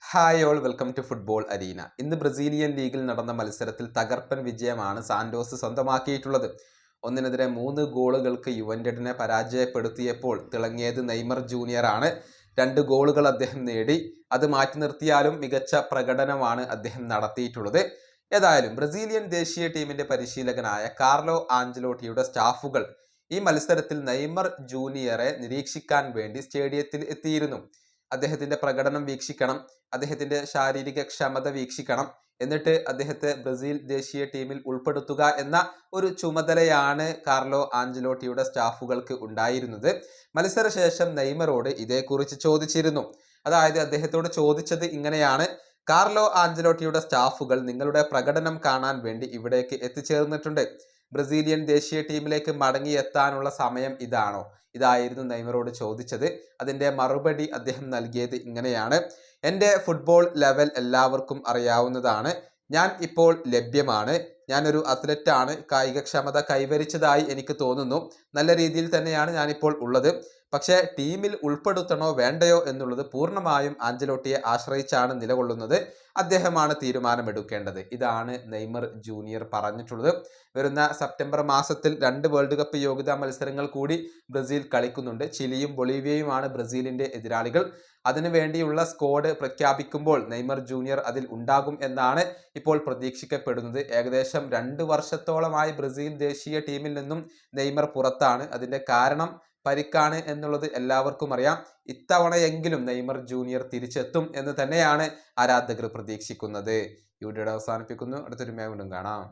Hi all welcome to football arena. ഇന്ന് Brazilian ലീഗിൽ നടന്ന മത്സരത്തിൽ തകർപ്പൻ വിജയമാണ് സാന്റോസ് സ്വന്തമാക്കിയിട്ടുള്ളത്. 1-3 ഗോളുകൾക്ക് യുവന്റഡിനെ പരാജയപ്പെടുത്തിയപ്പോൾ തിളങ്ങിയത് നെയ്മർ ജൂനിയർ ആണ്. 2 ഗോളുകൾ അദ്ദേഹം നേടി. അത് മാറ്റി നിർത്തിയാലും മികച്ച പ്രകടനമാണ് അദ്ദേഹം നടത്തിയിട്ടുള്ളത്. ഏതായാലും ബ്രസീലിയൻ ദേശീയ ടീമിന്റെ പരിശീലകനായ കാർലോ ആഞ്ചലോട്ടിയുടെ സ്റ്റാഫുകൾ ഈ മത്സരത്തിൽ നെയ്മർ ജൂനിയറെ നിരീക്ഷിക്കാൻ വേണ്ടി സ്റ്റേഡിയത്തിൽ എത്തിയിരുന്നു. അദ്ദേഹത്തിന്റെ പ്രകടനം വീക്ഷിക്കണം, അദ്ദേഹത്തിന്റെ ശാരീരിക ക്ഷമത വീക്ഷിക്കണം, എന്നിട്ട് അദ്ദേഹത്തെ ബ്രസീൽ ദേശീയ ടീമിൽ ഉൾപ്പെടുത്തുക എന്ന ഒരു ചുമതലയാണ് കാർലോ ആഞ്ചലോട്ടിയുടെ സ്റ്റാഫുകൾക്ക് ഉണ്ടായിരുന്നത്. മത്സരശേഷം നെയ്മറോട് ഇതേക്കുറിച്ച് ചോദിച്ചിരുന്നു. അതായത് അദ്ദേഹത്തോട് ചോദിച്ചത് ഇങ്ങനെയാണ്: കാർലോ ആഞ്ചലോട്ടിയുടെ സ്റ്റാഫുകൾ നിങ്ങളുടെ പ്രകടനം കാണാൻ വേണ്ടി ഇവിടേക്ക് എത്തിച്ചേർന്നിട്ടുണ്ട്. ബ്രസീലിയൻ ദേശീയ ടീമിലേക്ക് മടങ്ങിയെത്താനുള്ള സമയം ഇതാണോ? ഇതായിരുന്നു നെയ്മറോട് ചോദിച്ചത്. അതിൻ്റെ മറുപടി അദ്ദേഹം നൽകിയത് ഇങ്ങനെയാണ്: എൻ്റെ ഫുട്ബോൾ ലെവൽ എല്ലാവർക്കും അറിയാവുന്നതാണ്. ഞാൻ ഇപ്പോൾ ലഭ്യമാണ്. ഞാനൊരു അത്ലറ്റാണ്. കായികക്ഷമത കൈവരിച്ചതായി എനിക്ക് തോന്നുന്നു. നല്ല രീതിയിൽ തന്നെയാണ് ഞാനിപ്പോൾ ഉള്ളത്. പക്ഷേ ടീമിൽ ഉൾപ്പെടുത്തണോ വേണ്ടയോ എന്നുള്ളത് പൂർണ്ണമായും ആഞ്ചലോട്ടിയെ ആശ്രയിച്ചാണ് നിലകൊള്ളുന്നത്. അദ്ദേഹമാണ് തീരുമാനമെടുക്കേണ്ടത്. ഇതാണ് നെയ്മർ ജൂനിയർ പറഞ്ഞിട്ടുള്ളത്. വരുന്ന സെപ്റ്റംബർ മാസത്തിൽ 2 വേൾഡ് കപ്പ് യോഗ്യതാ മത്സരങ്ങൾ കൂടി ബ്രസീൽ കളിക്കുന്നുണ്ട്. ചിലിയും ബൊളീവിയയുമാണ് ബ്രസീലിന്റെ എതിരാളികൾ. അതിനു വേണ്ടിയുള്ള സ്ക്വാഡ് പ്രഖ്യാപിക്കുമ്പോൾ നെയ്മർ ജൂനിയർ അതിൽ ഉണ്ടാകും എന്നാണ് ഇപ്പോൾ പ്രതീക്ഷിക്കപ്പെടുന്നത്. ഏകദേശം 2 വർഷത്തോളമായി ബ്രസീൽ ദേശീയ ടീമിൽ നിന്നും നെയ്മർ പുറത്താണ്. അതിന്റെ കാരണം പരിക്കാണ് എന്നുള്ളത് എല്ലാവർക്കും അറിയാം. ഇത്തവണയെങ്കിലും നെയ്മർ ജൂനിയർ തിരിച്ചെത്തും എന്ന് തന്നെയാണ് ആരാധകർ പ്രതീക്ഷിക്കുന്നത്. ഈ വീഡിയോ അവസാനിപ്പിക്കുന്നു. അടുത്തൊരു വീണ്ടും കാണാം.